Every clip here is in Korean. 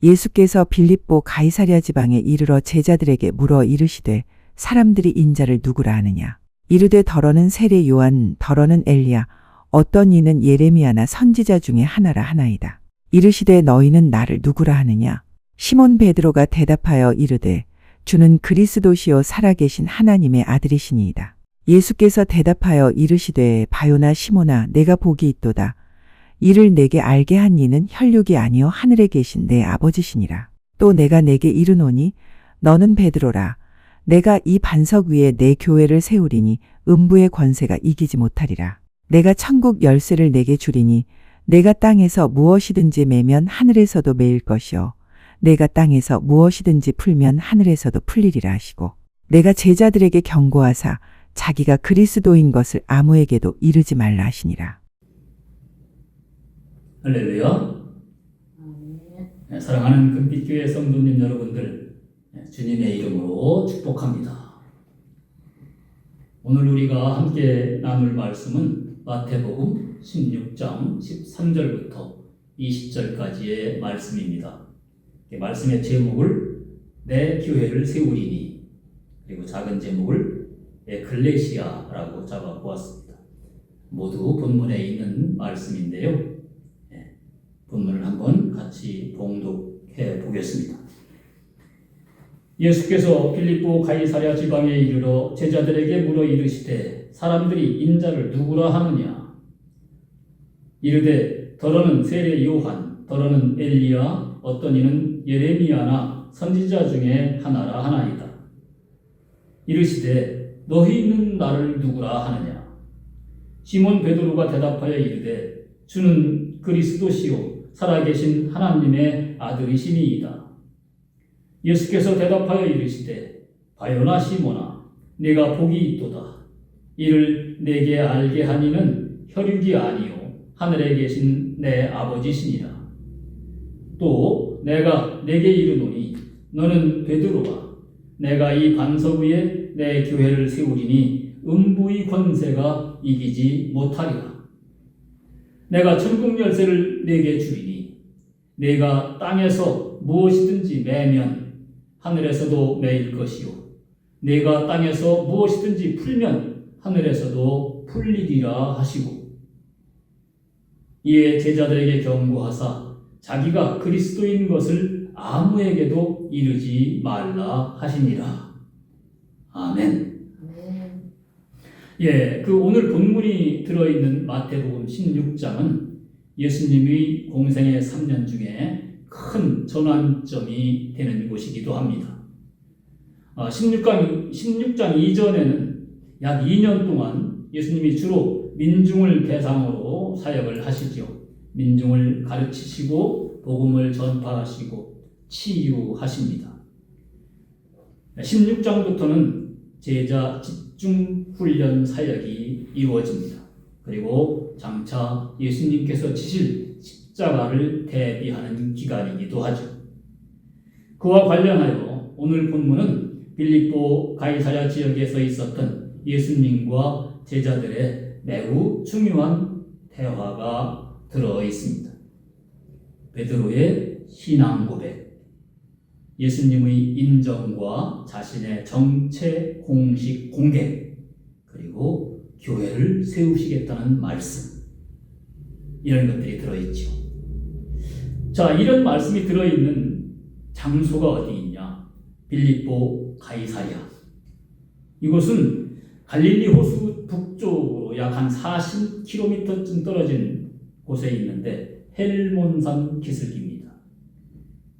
예수께서 빌립보 가이사랴 지방에 이르러 제자들에게 물어 이르시되 사람들이 인자를 누구라 하느냐. 이르되 더러는 세례 요한, 더러는 엘리야, 어떤 이는 예레미야나 선지자 중에 하나라 하나이다. 이르시되 너희는 나를 누구라 하느냐. 시몬 베드로가 대답하여 이르되 주는 그리스도시요 살아계신 하나님의 아들이시니이다. 예수께서 대답하여 이르시되 바요나 시몬아, 내가 복이 있도다. 이를 내게 알게 한 이는 혈육이 아니요 하늘에 계신 내 아버지시니라. 또 내가 내게 이르노니 너는 베드로라. 내가 이 반석 위에 내 교회를 세우리니 음부의 권세가 이기지 못하리라. 내가 천국 열쇠를 내게 주리니 내가 땅에서 무엇이든지 매면 하늘에서도 매일 것이요 내가 땅에서 무엇이든지 풀면 하늘에서도 풀리리라 하시고, 내가 제자들에게 경고하사 자기가 그리스도인 것을 아무에게도 이르지 말라 하시니라. 할렐루야. 사랑하는 금빛교회 성도님 여러분들, 주님의 이름으로 축복합니다. 오늘 우리가 함께 나눌 말씀은 마태복음 16장 13절부터 20절까지의 말씀입니다. 말씀의 제목을 내 교회를 세우리니, 그리고 작은 제목을 에클레시아라고 잡아보았습니다. 모두 본문에 있는 말씀인데요. 본문을 한번 같이 봉독해 보겠습니다. 예수께서 빌립보 가이사랴 지방에 이르러 제자들에게 물어 이르시되 사람들이 인자를 누구라 하느냐. 이르되 더러는 세례 요한, 더러는 엘리야, 어떤 이는 예레미야나 선지자 중에 하나라 하나이다. 이르시되 너희는 나를 누구라 하느냐. 시몬 베드로가 대답하여 이르되 주는 그리스도시요 살아계신 하나님의 아들이시니이다. 예수께서 대답하여 이르시되 바요나 시몬아, 내가 복이 있도다. 이를 내게 알게 하니는 혈육이 아니요 하늘에 계신 내 아버지시니라. 또 내가 내게 이르노니 너는 베드로라. 내가 이 반석 위에 내 교회를 세우리니 음부의 권세가 이기지 못하리라. 내가 천국 열쇠를 내게 주리니 내가 땅에서 무엇이든지 매면 하늘에서도 매일 것이요 내가 땅에서 무엇이든지 풀면 하늘에서도 풀리리라 하시고, 이에 제자들에게 경고하사 자기가 그리스도인 것을 아무에게도 이르지 말라 하시니라. 아멘. 오늘 본문이 들어있는 마태복음 16장은 예수님의 공생의 3년 중에 큰 전환점이 되는 곳이기도 합니다. 16장 이전에는 약 2년 동안 예수님이 주로 민중을 대상으로 사역을 하시죠. 민중을 가르치시고 복음을 전파하시고 치유하십니다. 16장부터는 제자 집중 훈련 사역이 이루어집니다. 그리고 장차 예수님께서 지실 십자가를 대비하는 기간이기도 하죠. 그와 관련하여 오늘 본문은 빌립보 가이사랴 지역에서 있었던 예수님과 제자들의 매우 중요한 대화가 들어 있습니다. 베드로의 신앙 고백, 예수님의 인정과 자신의 정체 공식 공개, 그리고 교회를 세우시겠다는 말씀, 이런 것들이 들어있죠. 자, 이런 말씀이 들어있는 장소가 어디 있냐? 빌립보 가이사랴. 이곳은 갈릴리 호수 북쪽으로 약 한 40km쯤 떨어진 곳에 있는데 헬몬산 기슭입니다.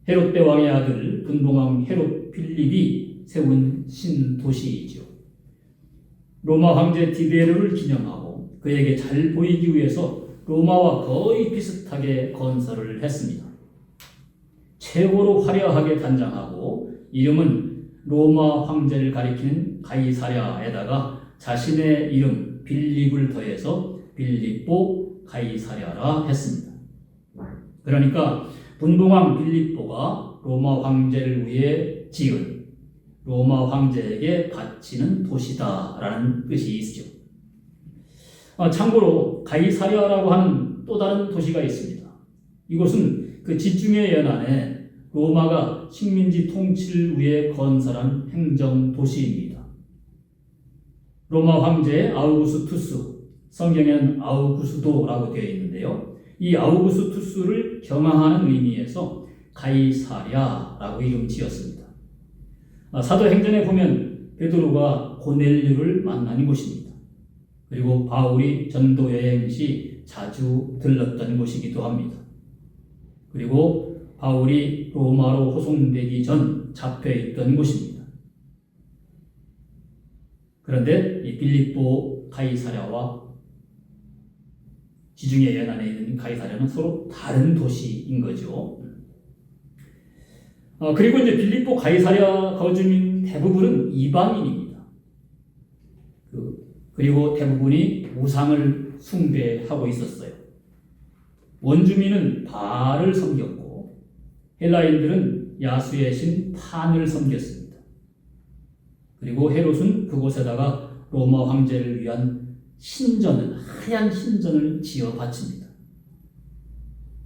헤롯 대왕의 아들 분봉왕 헤롯 필립이 세운 신도시이죠. 로마 황제 디베르를 기념하고 그에게 잘 보이기 위해서 로마와 거의 비슷하게 건설을 했습니다. 최고로 화려하게 단장하고 이름은 로마 황제를 가리키는 가이사랴에다가 자신의 이름 빌립을 더해서 빌립보 가이사랴라 했습니다. 그러니까 분봉왕 빌립보가 로마 황제를 위해 지은, 로마 황제에게 바치는 도시다라는 뜻이 있죠. 참고로 가이사랴라고 하는 또 다른 도시가 있습니다. 이곳은 그 지중해 연안에 로마가 식민지 통치를 위해 건설한 행정 도시입니다. 로마 황제 아우구스투스, 성경에는 아우구스도라고 되어 있는데요. 이 아우구스투스를 경하하는 의미에서 가이사랴라고 이름 지었습니다. 사도행전에 보면 베드로가 고넬료를 만나는 곳입니다. 그리고 바울이 전도 여행 시 자주 들렀던 곳이기도 합니다. 그리고 바울이 로마로 호송되기 전 잡혀있던 곳입니다. 그런데 이 빌립보 가이사랴와 지중해 연안에 있는 가이사랴는 서로 다른 도시인 거죠. 그리고 이제 빌립보 가이사랴 거주민 대부분은 이방인입니다. 그리고 대부분이 우상을 숭배하고 있었어요. 원주민은 바알을 섬겼고 헬라인들은 야수의 신 판을 섬겼습니다. 그리고 헤롯은 그곳에다가 로마 황제를 위한 신전을, 하얀 신전을 지어 바칩니다.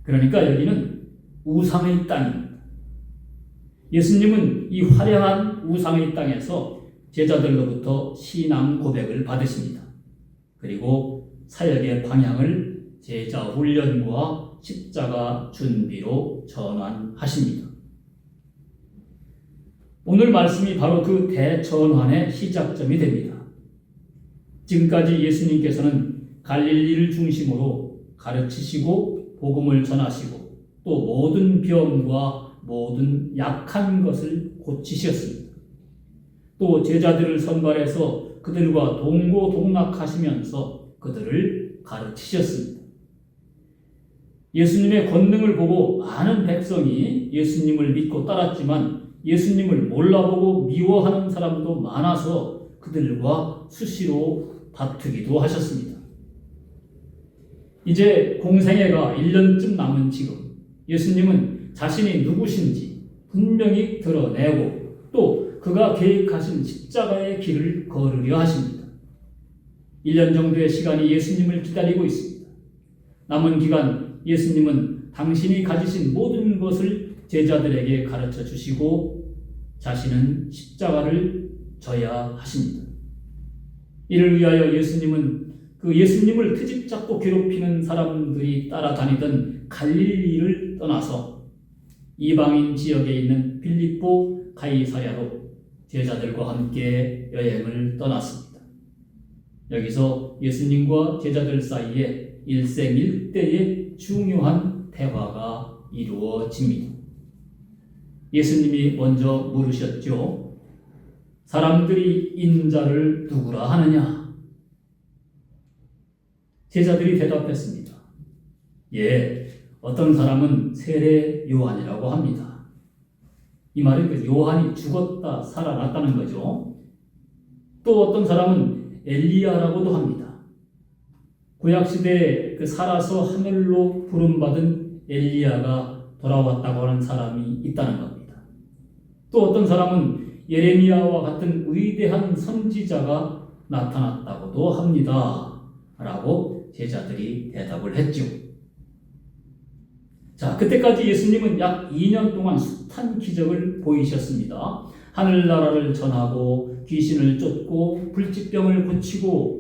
그러니까 여기는 우상의 땅입니다. 예수님은 이 화려한 우상의 땅에서 제자들로부터 신앙 고백을 받으십니다. 그리고 사역의 방향을 제자 훈련과 십자가 준비로 전환하십니다. 오늘 말씀이 바로 그 대전환의 시작점이 됩니다. 지금까지 예수님께서는 갈릴리를 중심으로 가르치시고 복음을 전하시고 또 모든 병과 모든 약한 것을 고치셨습니다. 또 제자들을 선발해서 그들과 동고동락하시면서 그들을 가르치셨습니다. 예수님의 권능을 보고 많은 백성이 예수님을 믿고 따랐지만 예수님을 몰라보고 미워하는 사람도 많아서 그들과 수시로 다투기도 하셨습니다. 이제 공생애가 1년쯤 남은 지금 예수님은 자신이 누구신지 분명히 드러내고 또 그가 계획하신 십자가의 길을 걸으려 하십니다. 1년 정도의 시간이 예수님을 기다리고 있습니다. 남은 기간 예수님은 당신이 가지신 모든 것을 제자들에게 가르쳐 주시고 자신은 십자가를 져야 하십니다. 이를 위하여 예수님은 그 예수님을 트집 잡고 괴롭히는 사람들이 따라다니던 갈릴리를 떠나서 이방인 지역에 있는 빌립보 가이사랴로 제자들과 함께 여행을 떠났습니다. 여기서 예수님과 제자들 사이에 일생일대의 중요한 대화가 이루어집니다. 예수님이 먼저 물으셨죠. 사람들이 인자를 누구라 하느냐? 제자들이 대답했습니다. 예, 어떤 사람은 세례 요한이라고 합니다. 이 말은 그 요한이 죽었다 살아났다는 거죠. 또 어떤 사람은 엘리야라고도 합니다. 구약시대에 그 살아서 하늘로 부름받은 엘리야가 돌아왔다고 하는 사람이 있다는 겁니다. 또 어떤 사람은 예레미야와 같은 위대한 선지자가 나타났다고도 합니다. 라고 제자들이 대답을 했죠. 자, 그때까지 예수님은 약 2년 동안 숱한 기적을 보이셨습니다. 하늘나라를 전하고 귀신을 쫓고 불치병을 고치고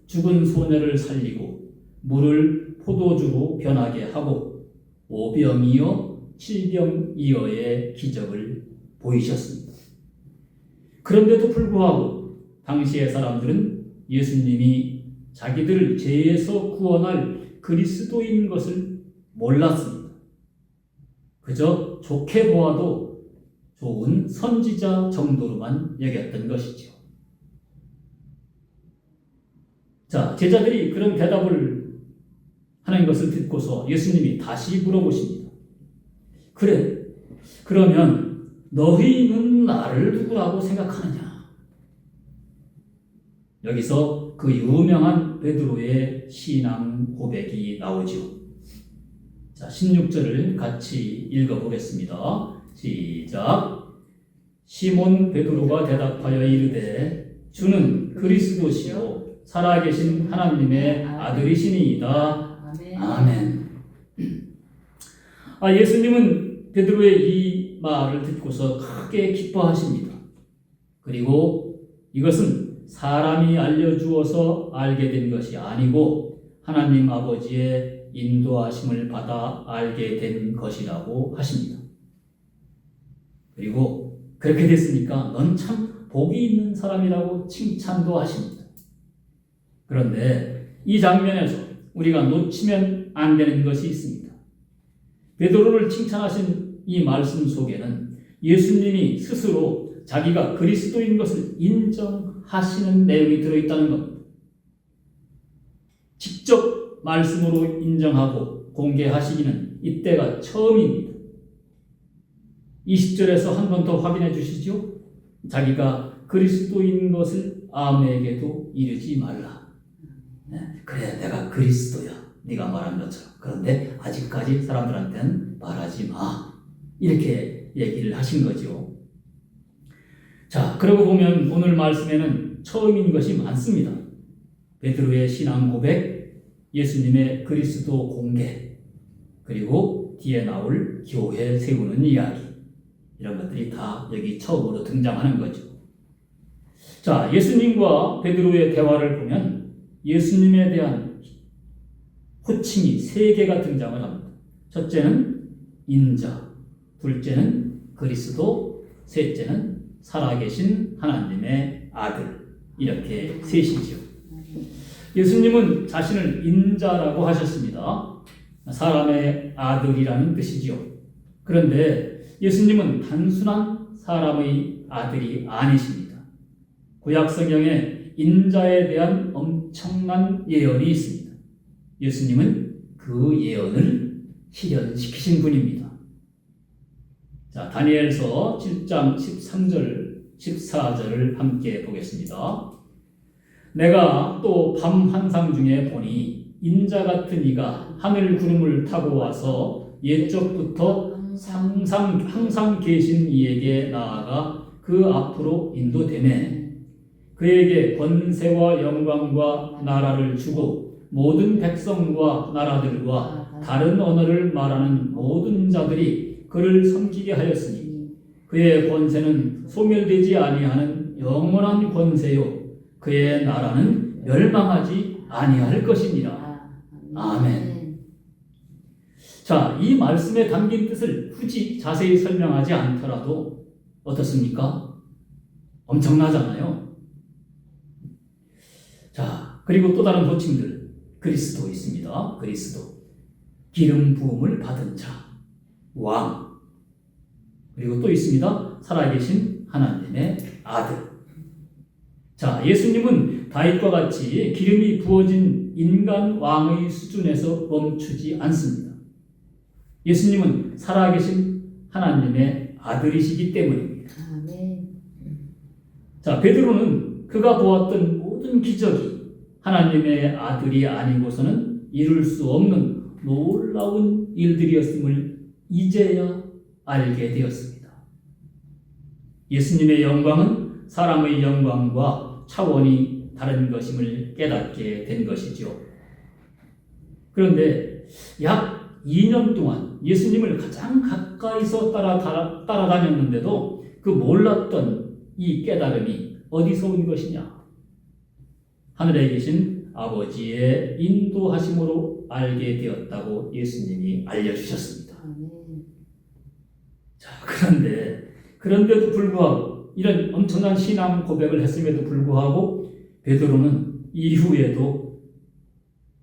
죽은 소녀를 살리고 물을 포도주로 변하게 하고 오병이어 칠병이어의 기적을 보이셨습니다. 그런데도 불구하고 당시의 사람들은 예수님이 자기들을 죄에서 구원할 그리스도인 것을 몰랐습니다. 그저 좋게 보아도 좋은 선지자 정도로만 여겼던 것이죠. 자, 제자들이 그런 대답을 하는 것을 듣고서 예수님이 다시 물어보십니다. 그래, 그러면 너희는 나를 누구라고 생각하느냐? 여기서 그 유명한 베드로의 신앙 고백이 나오죠. 자, 16절을 같이 읽어보겠습니다. 시작. 시몬 베드로가 대답하여 이르되 주는 그리스도시요 살아계신 하나님의 아들이시니이다. 아멘. 예수님은 베드로의 이 이 말을 듣고서 크게 기뻐하십니다. 그리고 이것은 사람이 알려주어서 알게 된 것이 아니고 하나님 아버지의 인도하심을 받아 알게 된 것이라고 하십니다. 그리고 그렇게 됐으니까 넌 참 복이 있는 사람이라고 칭찬도 하십니다. 그런데 이 장면에서 우리가 놓치면 안 되는 것이 있습니다. 베드로를 칭찬하신 이 말씀 속에는 예수님이 스스로 자기가 그리스도인 것을 인정하시는 내용이 들어있다는 겁니다. 직접 말씀으로 인정하고 공개하시기는 이때가 처음입니다. 20절에서 한 번 더 확인해 주시죠. 자기가 그리스도인 것을 아무에게도 이르지 말라. 그래, 내가 그리스도야. 네가 말한 것처럼. 그런데 아직까지 사람들한테는 말하지 마. 이렇게 얘기를 하신 거죠. 자, 그러고 보면 오늘 말씀에는 처음인 것이 많습니다. 베드로의 신앙 고백, 예수님의 그리스도 공개, 그리고 뒤에 나올 교회 세우는 이야기, 이런 것들이 다 여기 처음으로 등장하는 거죠. 자, 예수님과 베드로의 대화를 보면 예수님에 대한 호칭이 3개가 등장을 합니다. 첫째는 인자, 둘째는 그리스도, 셋째는 살아계신 하나님의 아들. 이렇게 셋이죠. 예수님은 자신을 인자라고 하셨습니다. 사람의 아들이라는 뜻이죠. 그런데 예수님은 단순한 사람의 아들이 아니십니다. 구약 성경에 인자에 대한 엄청난 예언이 있습니다. 예수님은 그 예언을 실현시키신 분입니다. 자, 다니엘서 7장 13절, 14절을 함께 보겠습니다. 내가 또 밤 환상 중에 보니 인자 같은 이가 하늘 구름을 타고 와서 옛적부터 항상 계신 이에게 나아가 그 앞으로 인도되매 그에게 권세와 영광과 나라를 주고 모든 백성과 나라들과 다른 언어를 말하는 모든 자들이 그를 섬기게 하였으니 그의 권세는 소멸되지 아니하는 영원한 권세요 그의 나라는 멸망하지 아니할 것이니라. 아멘. 자, 이 말씀에 담긴 뜻을 굳이 자세히 설명하지 않더라도 어떻습니까? 엄청나잖아요. 자, 그리고 또 다른 호칭들, 그리스도 있습니다. 그리스도, 기름 부음을 받은 자, 왕, 그리고 또 있습니다. 살아계신 하나님의 아들. 자, 예수님은 다윗과 같이 기름이 부어진 인간 왕의 수준에서 멈추지 않습니다. 예수님은 살아계신 하나님의 아들이시기 때문입니다. 자, 베드로는 그가 보았던 모든 기적이 하나님의 아들이 아니고서는 이룰 수 없는 놀라운 일들이었음을 이제야 알게 되었습니다. 예수님의 영광은 사람의 영광과 차원이 다른 것임을 깨닫게 된 것이죠. 그런데 약 2년 동안 예수님을 가장 가까이서 따라다녔는데도 그 몰랐던 이 깨달음이 어디서 온 것이냐? 하늘에 계신 아버지의 인도하심으로 알게 되었다고 예수님이 알려주셨습니다. 자, 그런데도 불구하고 이런 엄청난 신앙 고백을 했음에도 불구하고 베드로는 이후에도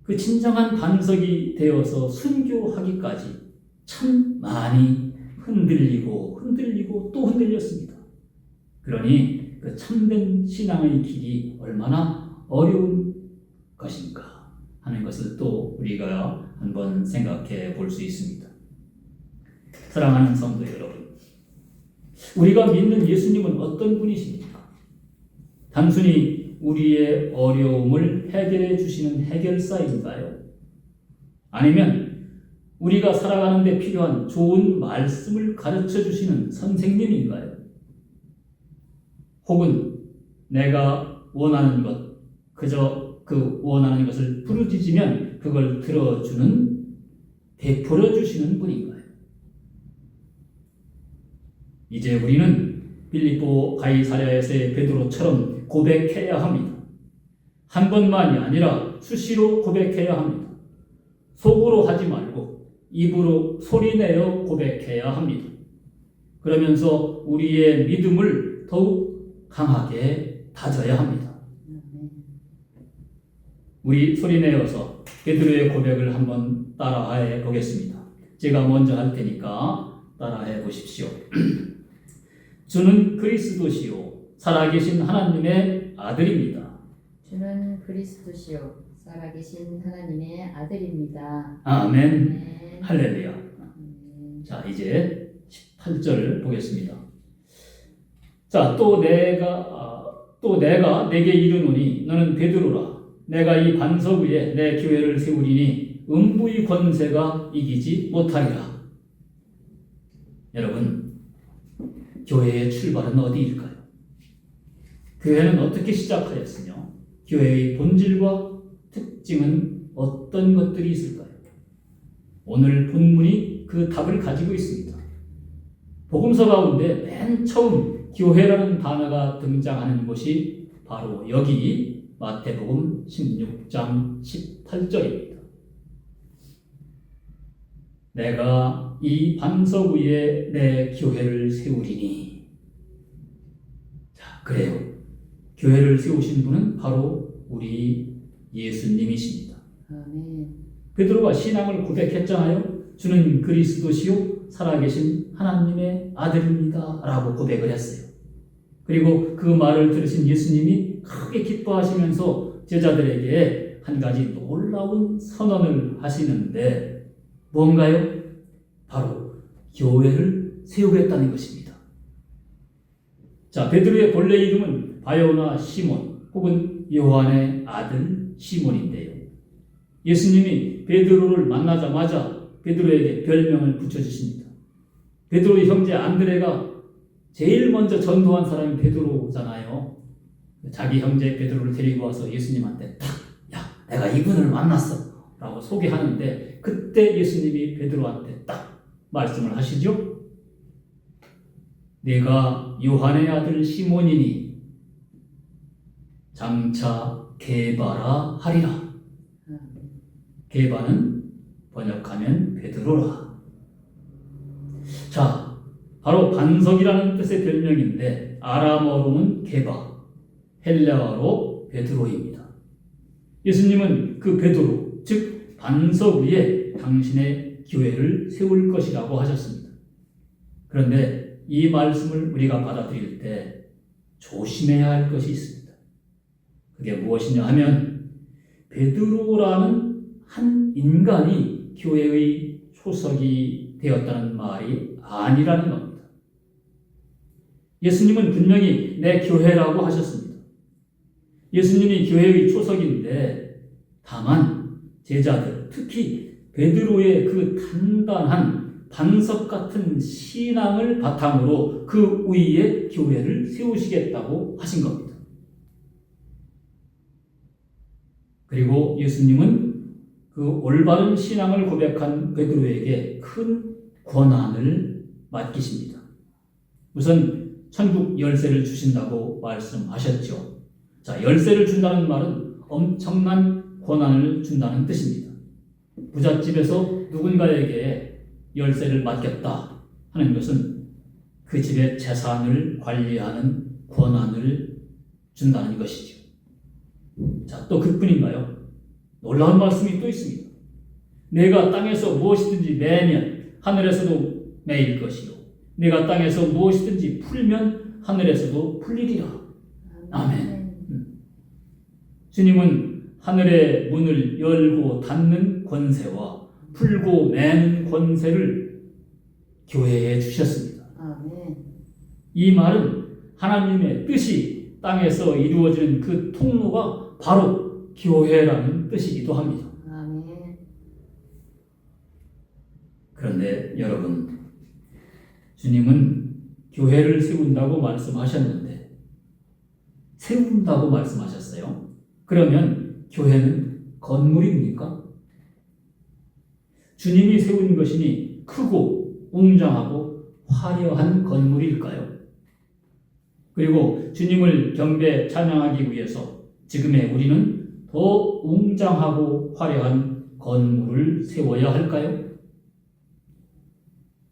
그 진정한 반석이 되어서 순교하기까지 참 많이 흔들리고 또 흔들렸습니다. 그러니 그 참된 신앙의 길이 얼마나 어려운 것인가 하는 것을 또 우리가 한번 생각해 볼 수 있습니다. 사랑하는 성도 여러분, 우리가 믿는 예수님은 어떤 분이십니까? 단순히 우리의 어려움을 해결해 주시는 해결사인가요? 아니면 우리가 살아가는 데 필요한 좋은 말씀을 가르쳐 주시는 선생님인가요? 혹은 내가 원하는 것, 그저 그 원하는 것을 부르짖으면 그걸 들어주는, 베풀어 주시는 분인가요? 이제 우리는 빌립보 가이사랴에서의 베드로처럼 고백해야 합니다. 한 번만이 아니라 수시로 고백해야 합니다. 속으로 하지 말고 입으로 소리내어 고백해야 합니다. 그러면서 우리의 믿음을 더욱 강하게 다져야 합니다. 우리 소리내어서 베드로의 고백을 한번 따라해 보겠습니다. 제가 먼저 할 테니까 따라해 보십시오. 주는 그리스도시요 살아계신 하나님의 아들입니다. 주는 그리스도시요 살아계신 하나님의 아들입니다. 아멘. 아멘. 할렐루야. 자, 이제 18절 보겠습니다. 자, 또 내가 내게 이르노니 너는 베드로라. 내가 이 반석 위에 내 교회를 세우리니 음부의 권세가 이기지 못하리라. 여러분, 교회의 출발은 어디일까요? 교회는 어떻게 시작하였으며 교회의 본질과 특징은 어떤 것들이 있을까요? 오늘 본문이 그 답을 가지고 있습니다. 복음서 가운데 맨 처음 교회라는 단어가 등장하는 곳이 바로 여기 마태복음 16장 18절입니다. 내가 이 반석 위에 내 교회를 세우리니. 자, 그래요. 교회를 세우신 분은 바로 우리 예수님이십니다. 아멘. 베드로가 신앙을 고백했잖아요. 주는 그리스도시요 살아계신 하나님의 아들입니다 라고 고백을 했어요. 그리고 그 말을 들으신 예수님이 크게 기뻐하시면서 제자들에게 한 가지 놀라운 선언을 하시는데 뭔가요? 바로 교회를 세우겠다는 것입니다. 자, 베드로의 본래 이름은 바요나 시몬 혹은 요한의 아들 시몬인데요. 예수님이 베드로를 만나자마자 베드로에게 별명을 붙여주십니다. 베드로의 형제 안드레가 제일 먼저 전도한 사람이 베드로잖아요. 자기 형제 베드로를 데리고 와서 예수님한테 딱, 야, 내가 이분을 만났어 라고 소개하는데 그때 예수님이 베드로한테 딱 말씀을 하시죠. 내가 요한의 아들 시몬이니 장차 게바라 하리라. 게바는 번역하면 베드로라. 자, 바로 반석이라는 뜻의 별명인데 아람어로는 게바, 헬라어로 베드로입니다. 예수님은 그 베드로, 즉 반석 위에 당신의 교회를 세울 것이라고 하셨습니다. 그런데 이 말씀을 우리가 받아들일 때 조심해야 할 것이 있습니다. 그게 무엇이냐 하면 베드로라는 한 인간이 교회의 초석이 되었다는 말이 아니라는 겁니다. 예수님은 분명히 내 교회라고 하셨습니다. 예수님이 교회의 초석인데 다만 제자들, 특히 베드로의 그 단단한 반석 같은 신앙을 바탕으로 그 위에 교회를 세우시겠다고 하신 겁니다. 그리고 예수님은 그 올바른 신앙을 고백한 베드로에게 큰 권한을 맡기십니다. 우선 천국 열쇠를 주신다고 말씀하셨죠. 자, 열쇠를 준다는 말은 엄청난 권한을 준다는 뜻입니다. 부잣집에서 누군가에게 열쇠를 맡겼다 하는 것은 그 집의 재산을 관리하는 권한을 준다는 것이죠. 자, 또 그뿐인가요? 놀라운 말씀이 또 있습니다. 내가 땅에서 무엇이든지 매면 하늘에서도 매일 것이요. 내가 땅에서 무엇이든지 풀면 하늘에서도 풀리리라. 아멘. 주님은 하늘의 문을 열고 닫는 권세와 풀고 매는 권세를 교회에 주셨습니다. 아멘. 이 말은 하나님의 뜻이 땅에서 이루어지는 그 통로가 바로 교회라는 뜻이기도 합니다. 아멘. 그런데 여러분, 주님은 교회를 세운다고 말씀하셨는데 세운다고 말씀하셨어요. 그러면 교회는 건물입니까? 주님이 세운 것이니 크고 웅장하고 화려한 건물일까요? 그리고 주님을 경배 찬양하기 위해서 지금의 우리는 더 웅장하고 화려한 건물을 세워야 할까요?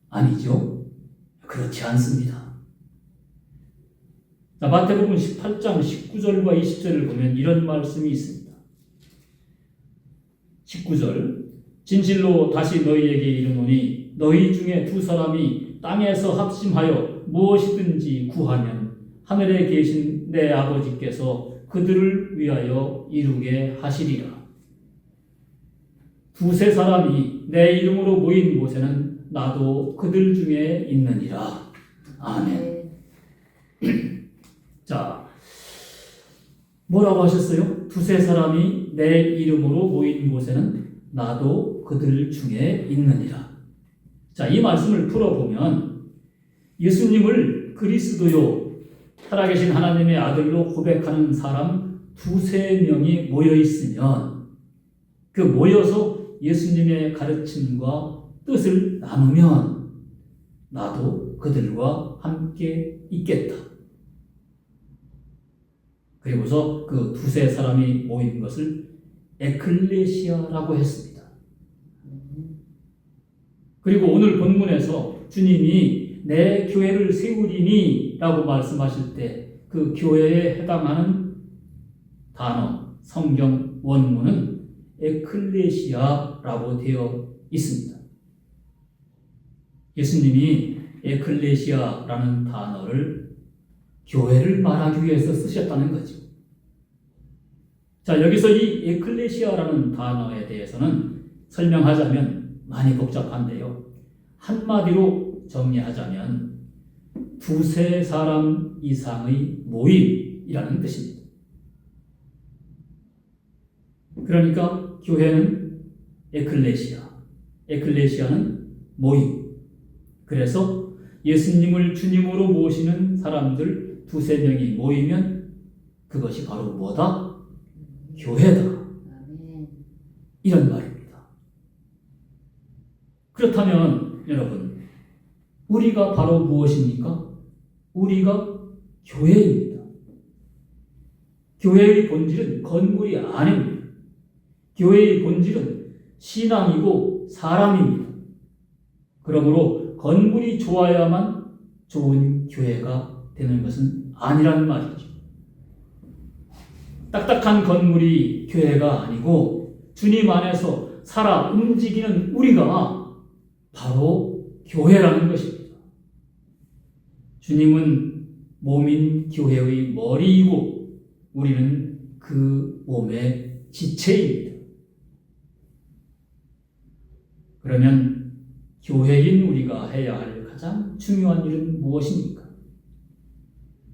아니죠. 그렇지 않습니다. 자, 마태복음 18장 19절과 20절을 보면 이런 말씀이 있습니다. 19절 진실로 다시 너희에게 이르노니 너희 중에 두 사람이 땅에서 합심하여 무엇이든지 구하면 하늘에 계신 내 아버지께서 그들을 위하여 이루게 하시리라. 두세 사람이 내 이름으로 모인 곳에는 나도 그들 중에 있느니라. 아멘. 자, 뭐라고 하셨어요? 두세 사람이 내 이름으로 모인 곳에는 나도 그들 중에 있느니라. 자, 이 말씀을 풀어보면 예수님을 그리스도요, 살아계신 하나님의 아들로 고백하는 사람 두세 명이 모여 있으면 그 모여서 예수님의 가르침과 뜻을 나누면 나도 그들과 함께 있겠다. 그리고서 그 두세 사람이 모인 것을 에클레시아라고 했습니다. 그리고 오늘 본문에서 주님이 내 교회를 세우리니 라고 말씀하실 때 그 교회에 해당하는 단어, 성경 원문은 에클레시아라고 되어 있습니다. 예수님이 에클레시아라는 단어를 교회를 말하기 위해서 쓰셨다는 거죠. 자, 여기서 이 에클레시아라는 단어에 대해서는 설명하자면 많이 복잡한데요. 한마디로 정리하자면 두세 사람 이상의 모임이라는 뜻입니다. 그러니까 교회는 에클레시아, 에클레시아는 모임. 그래서 예수님을 주님으로 모시는 사람들 두세 명이 모이면 그것이 바로 뭐다? 교회다. 이런 말입니다. 그렇다면 여러분, 우리가 바로 무엇입니까? 우리가 교회입니다. 교회의 본질은 건물이 아닙니다. 교회의 본질은 신앙이고 사람입니다. 그러므로 건물이 좋아야만 좋은 교회가 되는 것은 아니라는 말이죠. 딱딱한 건물이 교회가 아니고 주님 안에서 살아 움직이는 우리가 바로 교회라는 것입니다. 주님은 몸인 교회의 머리이고 우리는 그 몸의 지체입니다. 그러면 교회인 우리가 해야 할 가장 중요한 일은 무엇입니까?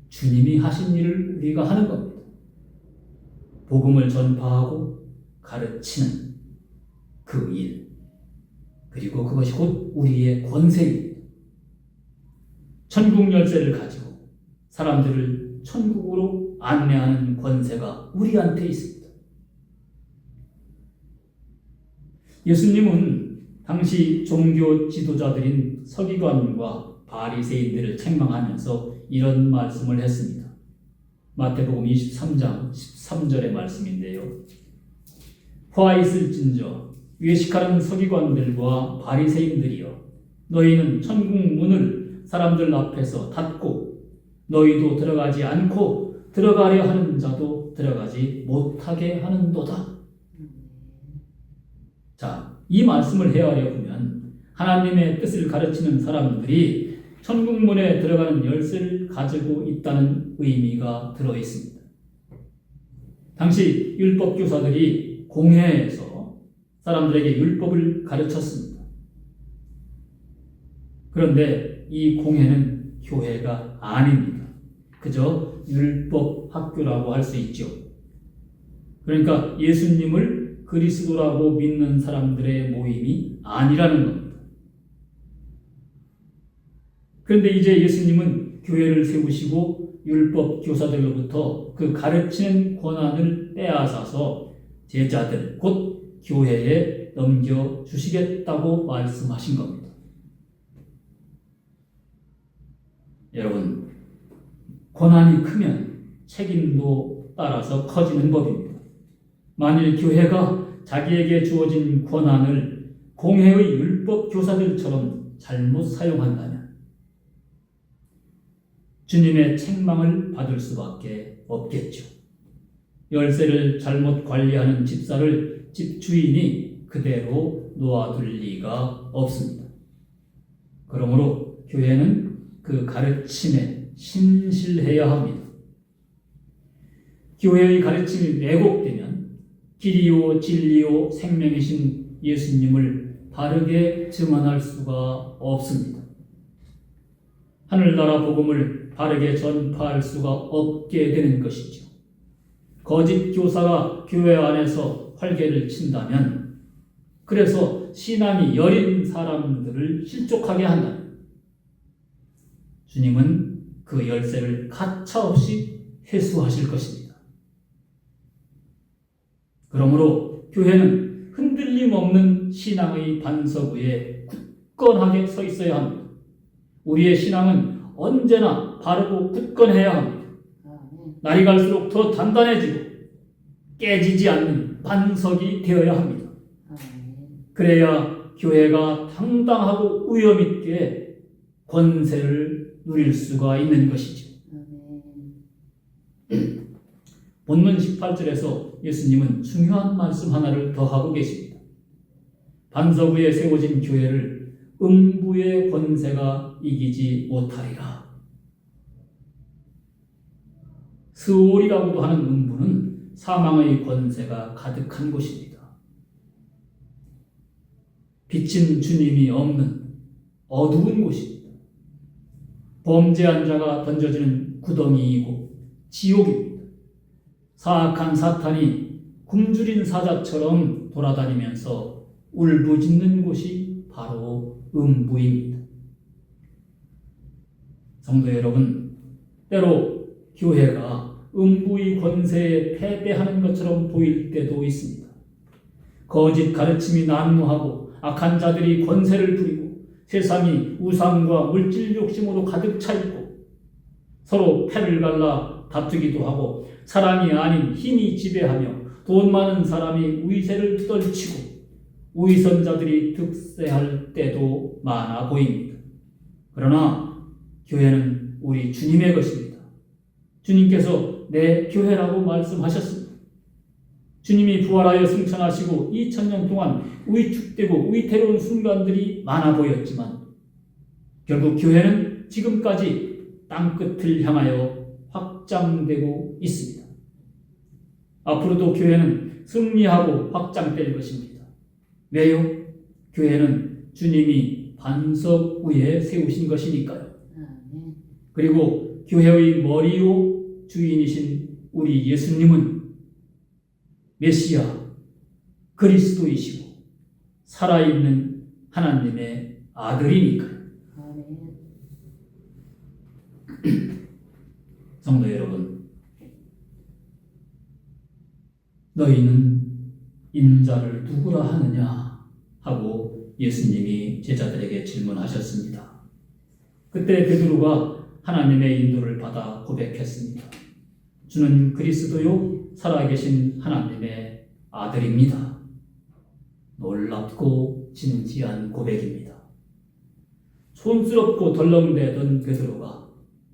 주님이 하신 일을 우리가 하는 겁니다. 복음을 전파하고 가르치는 그 일, 그리고 그것이 곧 우리의 권세입니다. 천국 열쇠를 가지고 사람들을 천국으로 안내하는 권세가 우리한테 있습니다. 예수님은 당시 종교 지도자들인 서기관과 바리새인들을 책망하면서 이런 말씀을 했습니다. 마태복음 23장 13절의 말씀인데요. 화 있을진저 외식하는 서기관들과 바리새인들이여, 너희는 천국 문을 사람들 앞에서 닫고 너희도 들어가지 않고 들어가려 하는 자도 들어가지 못하게 하는도다. 자, 이 말씀을 헤아려 보면 하나님의 뜻을 가르치는 사람들이 천국 문에 들어가는 열쇠를 가지고 있다는 의미가 들어 있습니다. 당시 율법 교사들이 공회에서 사람들에게 율법을 가르쳤습니다. 그런데 이 공회는 교회가 아닙니다. 그저 율법 학교라고 할 수 있죠. 그러니까 예수님을 그리스도라고 믿는 사람들의 모임이 아니라는 겁니다. 그런데 이제 예수님은 교회를 세우시고 율법 교사들로부터 그 가르치는 권한을 빼앗아서 제자들, 곧 교회에 넘겨주시겠다고 말씀하신 겁니다. 여러분, 권한이 크면 책임도 따라서 커지는 법입니다. 만일 교회가 자기에게 주어진 권한을 공회의 율법 교사들처럼 잘못 사용한다면 주님의 책망을 받을 수밖에 없겠죠. 열쇠를 잘못 관리하는 집사를 집주인이 그대로 놓아둘 리가 없습니다. 그러므로 교회는 그 가르침에 신실해야 합니다. 교회의 가르침이 왜곡되면 길이요 진리요 생명이신 예수님을 바르게 증언할 수가 없습니다. 하늘나라 복음을 바르게 전파할 수가 없게 되는 것이죠. 거짓 교사가 교회 안에서 활개를 친다면, 그래서 신앙이 여린 사람들을 실족하게 한다면 주님은 그 열쇠를 가차없이 회수하실 것입니다. 그러므로 교회는 흔들림 없는 신앙의 반석 위에 굳건하게 서 있어야 합니다. 우리의 신앙은 언제나 바르고 굳건해야 합니다. 날이 갈수록 더 단단해지고 깨지지 않는 반석이 되어야 합니다. 그래야 교회가 당당하고 위엄 있게 권세를 누릴 수가 있는 것이죠. 본문 18절에서 예수님은 중요한 말씀 하나를 더 하고 계십니다. 반석 위에 세워진 교회를 음부의 권세가 이기지 못하리라. 스올이라고도 하는 음부는 사망의 권세가 가득한 곳입니다. 빛인 주님이 없는 어두운 곳입니다. 범죄한 자가 던져지는 구덩이이고 지옥입니다. 사악한 사탄이 굶주린 사자처럼 돌아다니면서 울부짖는 곳이 바로 음부입니다. 성도 여러분, 때로 교회가 음부의 권세에 패배하는 것처럼 보일 때도 있습니다. 거짓 가르침이 난무하고 악한 자들이 권세를 부리고 세상이 우상과 물질 욕심으로 가득 차 있고 서로 패를 갈라 다투기도 하고 사랑이 아닌 힘이 지배하며 돈 많은 사람이 위세를 두덜치고 위선자들이 득세할 때도 많아 보입니다. 그러나 교회는 우리 주님의 것입니다. 주님께서 내 교회라고 말씀하셨습니다. 주님이 부활하여 승천하시고 2000년 동안 위축되고 위태로운 순간들이 많아 보였지만 결국 교회는 지금까지 땅끝을 향하여 확장되고 있습니다. 앞으로도 교회는 승리하고 확장될 것입니다. 왜요? 교회는 주님이 반석 위에 세우신 것이니까요. 그리고 교회의 머리요 주인이신 우리 예수님은 메시아 그리스도이시고 살아있는 하나님의 아들이니까요. 성도 여러분, 너희는 인자를 누구라 하느냐 하고 예수님이 제자들에게 질문하셨습니다. 그때 베드로가 하나님의 인도를 받아 고백했습니다. 주는 그리스도요 살아계신 하나님의 아들입니다. 놀랍고 진지한 고백입니다. 촌스럽고 덜렁대던 베드로가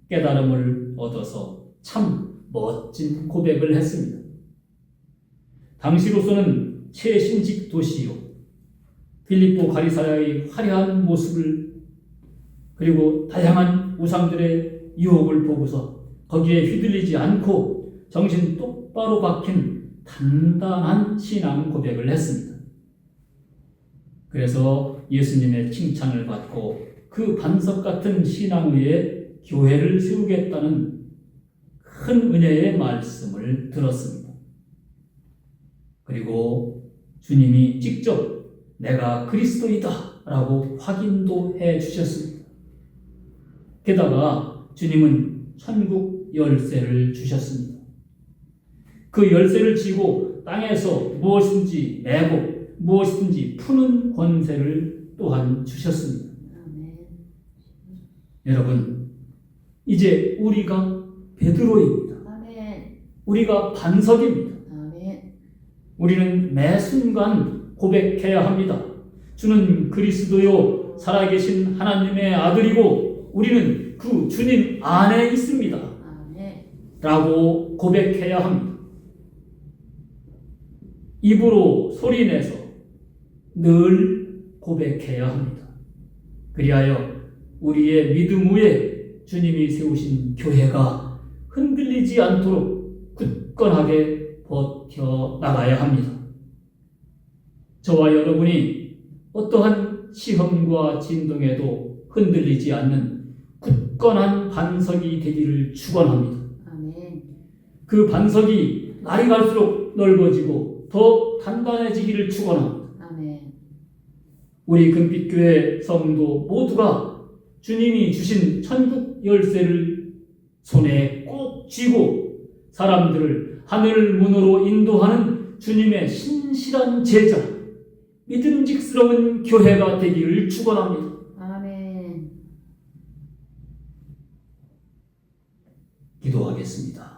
깨달음을 얻어서 참 멋진 고백을 했습니다. 당시로서는 최신직 도시요 빌립보 가리사야의 화려한 모습을 그리고 다양한 우상들의 유혹을 보고서 거기에 휘둘리지 않고 정신 똑바로 박힌 단단한 신앙 고백을 했습니다. 그래서 예수님의 칭찬을 받고 그 반석 같은 신앙 위에 교회를 세우겠다는 큰 은혜의 말씀을 들었습니다. 그리고 주님이 직접 내가 그리스도이다 라고 확인도 해 주셨습니다. 게다가 주님은 천국 열쇠를 주셨습니다. 그 열쇠를 쥐고 땅에서 무엇인지 매고 무엇이든지 푸는 권세를 또한 주셨습니다. 여러분, 이제 우리가 베드로입니다. 아멘. 우리가 반석입니다. 아멘. 우리는 매 순간 고백해야 합니다. 주는 그리스도요 살아계신 하나님의 아들이고 우리는 그 주님 안에 있습니다. 아멘. 라고 고백해야 합니다. 입으로 소리내서 늘 고백해야 합니다. 그리하여 우리의 믿음 위에 주님이 세우신 교회가 흔들리지 않도록 굳건하게 버텨나가야 합니다. 저와 여러분이 어떠한 시험과 진동에도 흔들리지 않는 굳건한 반석이 되기를 축원합니다. 아멘. 그 반석이 날이 갈수록 넓어지고 더 단단해지기를 축원합니다. 아멘. 우리 금빛교회 성도 모두가 주님이 주신 천국 열쇠를 손에 꼭 쥐고 사람들을 하늘 문으로 인도하는 주님의 신실한 제자, 믿음직스러운 교회가 되기를 축원합니다. 아멘. 기도하겠습니다.